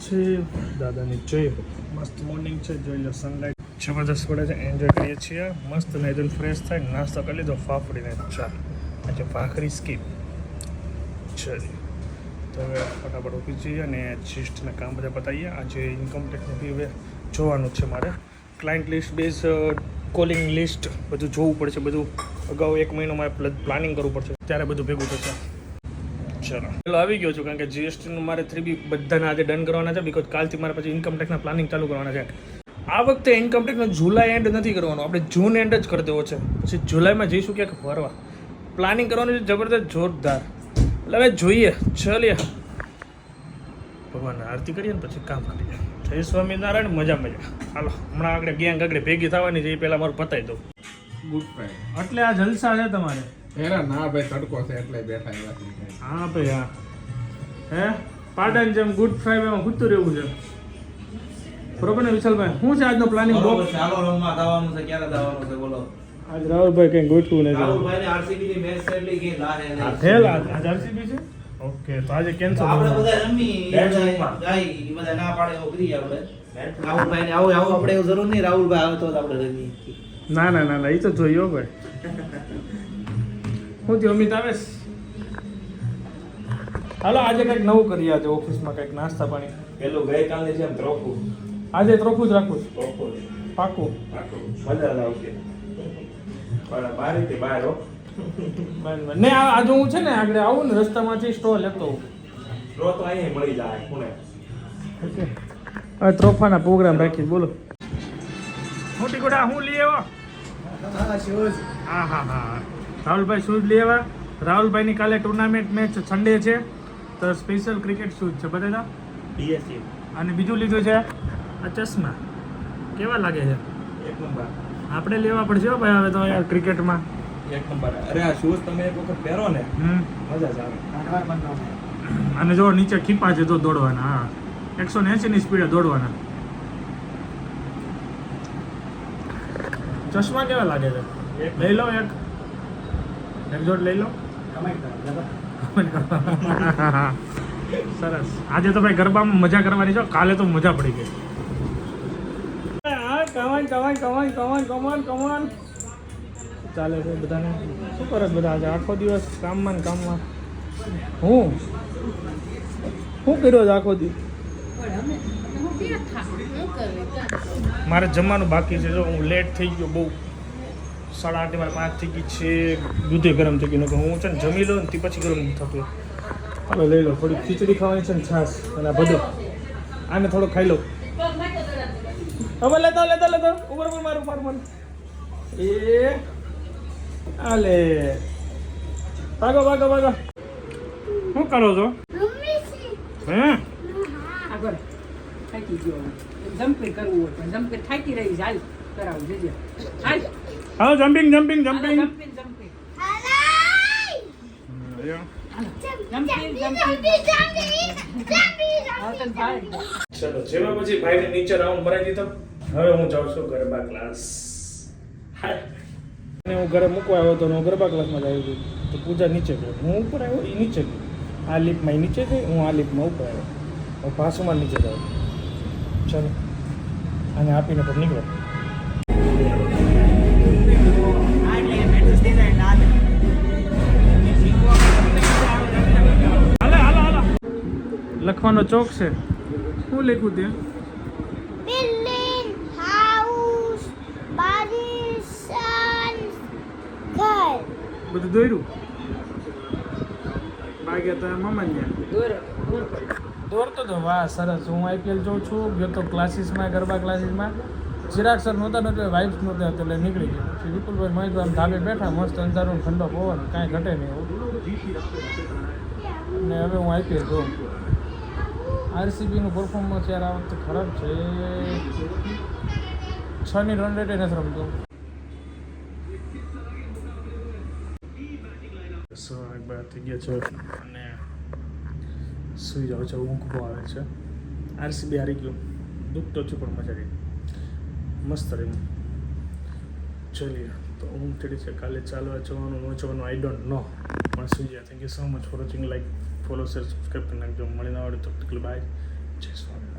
છે દાદાની જય હો. મસ્ત મોર્નિંગ છે, જોઈ લો સનલાઇટ જબરદસ્ત પડે છે, એન્જોય કરીએ છીએ. મસ્ત નાઈધન ફ્રેશ થાય, નાસ્તો કરી લીધો, ફાફડીને ચા, આજે ભાખરી સ્કીપ ચલી. તો હવે ફટાફટ ઊભી જઈએ અને જીએસટીના કામ બધા બતાવીએ. આજે ઇન્કમ ટેક્સનું બી હવે જોવાનું છે મારે. Client list base calling list બધું જોવું પડશે. બધું અગાઉ 1 મહિનો મારે પ્લાનિંગ કરવું પડશે, ત્યારે બધું ભેગું થશે. ચલો પેલો આવી ગયો છું, કારણ કે જીએસટીનું મારે 3B બધાને આજે ડન કરવાના છે. બિકોઝ કાલથી મારે પછી ઇન્કમ ટેક્સના પ્લાનિંગ ચાલુ કરવાના છે. આ વખતે ઇન્કમ ટેક્સનો જુલાઈ એન્ડ નથી કરવાનો, આપણે જૂન એન્ડ જ કરી દેવો છે. પછી જુલાઈમાં જઈશું ક્યાંક ફરવા. પ્લાનિંગ કરવાનું છે જબરદસ્ત, જોરદાર. એટલે હવે જોઈએ, ચલીએ ભગવાનને આરતી કરીએ ને પછી કામ કરીએ. જય સ્વામિનારાયણ. મજા હાલો. હમણાં આગળ ગેંગ આગળ ભેગી થવાની છે, એ પહેલાં મારું પતાવી દઉં. ગુડ ફ્રાઈડે એટલે આ જલસા છે તમારે? હેરા ના ભાઈ, તડકો છે એટલે બેઠા એવા. હા ભાઈ હા. હે પાટણ જેમ ગુડ ફ્રાઈડેમાં ખૂતું રહેવું છે, બરોબર ને વિશાલભાઈ? શું છે આજનો પ્લાનિંગ? ચાલો રમવા દાવાનું છે, ક્યારે દાવાનું છે બોલો? આજ રાહુલભાઈ કઈ ગોઠવું નથી. રાહુલભાઈ ને આરસીબી ની મેચ છે એટલે કે લારે આ ફેલ આજ આરસીબી છે. ઓકે, તો આજે કેન્સલ. આપણે બધા રમી જાય, ઈ બધા ના પાડે એવો કરી આપણે. રાહુલભાઈ ને આવું આપણે એવું જરૂર નહીં, રાહુલભાઈ આવે તો જ આપણે રમીએ. ના ના ના ના, એ તો જોયો ભાઈ. હું થયું અમિત આવેશ? હાલો આજે કંઈક નવું કરીએ. આજે ઓફિસમાં કંઈક નાસ્તા પાણી. પેલું ગઈકાલની જેમ ત્રોખું આજે ત્રોખું જ રાખું છું. ત્રોખું પાકું. મજા જ આવશે. પણ બારીથી બહાર હો. ને આજે હું છે ને આગળ આવું ને રસ્તામાંથી સ્ટોલ લેતો હોઉં. સ્ટ્રો તો અહીંયા મળી જાય પુણે. ઓકે, હવે ત્રોફાના પ્રોગ્રામ રાખી. બોલો મોટી ગોડા હું લઈ આવ્યો? હા હા હા, રાહુલભાઈ શૂઝ લઈ આવ્યા. રાહુલભાઈની કાલે ટુર્નામેન્ટ મેચ સન્ડે છે, તો સ્પેશિયલ ક્રિકેટ શૂઝ છે બધા. ડીએસસી અને બીજું લીધું છે આ ચશ્મા. કેવા લાગે છે? એક નંબર. આપણે લેવા પડશે હો ભાઈ હવે તો યાર ક્રિકેટમાં. એક નંબર. અરે આ શૂઝ તમે એક વખત પહેરો ને મજા જ આવે. અને જો નીચે ખીપા છે તો દોડવાના. હા, 180 ની સ્પીડે દોડવાના. ચશ્મા કેવા લાગે છે? લઈ લો એક જોડ લઈ લો. સરસ. આજે તો ભાઈ ગરબામાં મજા કરવાની છે. કાલે તો મજા પડી ગઈ. કમાન ચાલે છે બધાને. શું કરે બધા આજે આખો દિવસ કામમાં ને કામમાં? હું કર્યો છે આખો દિવસ? મારે જમવાનું બાકી છે. જો હું લેટ થઈ ગયો બહુ. 8:30 મારે 5 થઈ ગઈ છે. દૂધે ગરમ થઈ ગયું. હું છે ને જમી લો ને તે પછી ગરમ નથી થતું. હાલો લઈ લો. થોડી ખીચડી ખાવાની છે ને છાશ અને આ બધું. આને થોડો ખાઈ લો. હવે લેતો ઉપર મારું એ આલે ભાગો શું કરો છો? હે આગળ થાકી ગયો. જમ્પિંગ કરવું હોય પણ જમ્પિંગ થાકી રહી છે. હાલ કરાવું જજે. હાલ હાલો જમ્પિંગ જમ્પિંગ ચલો જેમાં પછી ભાઈને નીચે રાઉન્ડ ભરાઈ દીધો. હવે હું જાઉં છું ગરબા ક્લાસ. હું ઘરે મૂકવા આવ્યો હતો, હું ગરબા ક્લાસમાં જ આવી ગયો. તો પૂજા નીચે ગયો, હું ઉપર આવ્યો, એ નીચે ગયો. આ લિફ્ટમાં એ નીચે ગઈ, હું આ લિફ્ટમાં ઉપર આવ્યો. હું પાસુમાં નીચે જાઉં. ચલો આને આપીને પણ નીકળો. લખવાનો ચોક છે. શું લખ્યું ત્યાં? બિલ્ડિંગ, હાઉસ, બારીસન, ઘર. બધું દોર્યું. ભાગ્યા તો મામા ત્યાં દોરતો તો. વાહ સરસ. હું IPL જોઉં છું. ગયો તો ક્લાસીસમાં, ગરબા ક્લાસીસમાં. ચિરાગ સર નહોતા વાઇબ્સ નહોતા એટલે નીકળી ગયો. પછી વિપુલભાઈ મહેશભાઈ આમ ધાબે બેઠા, મસ્ત અંધારું ઠંડો પવન, કાંઈ ઘટે નહીં એવું. અને હવે હું IPL જોઉં. RCBનું પરફોર્મન્સ યાર આ વખતે ખરાબ છે. 6ની રન રેટે નથી રમતું. 1:00 થઈ ગયા છે અને સુઈ જાઉં છે. ઊંઘ બહુ આવે છે. RCB હારી ગયું. દુઃખ તો છું પણ મજા આવી. મસ્ત રહ્યું. ચલીએ તો ઊંઘ ચડી છે. કાલે ચાલવા જવાનું ન જવાનું આઈ ડોન્ટ નો, પણ સુઈ જાય. Thank you so much for watching. Like, follow, share, subscribe કરી નાખજો. મળીને આવડે તો બાય. જય સ્વામિનારાયણ.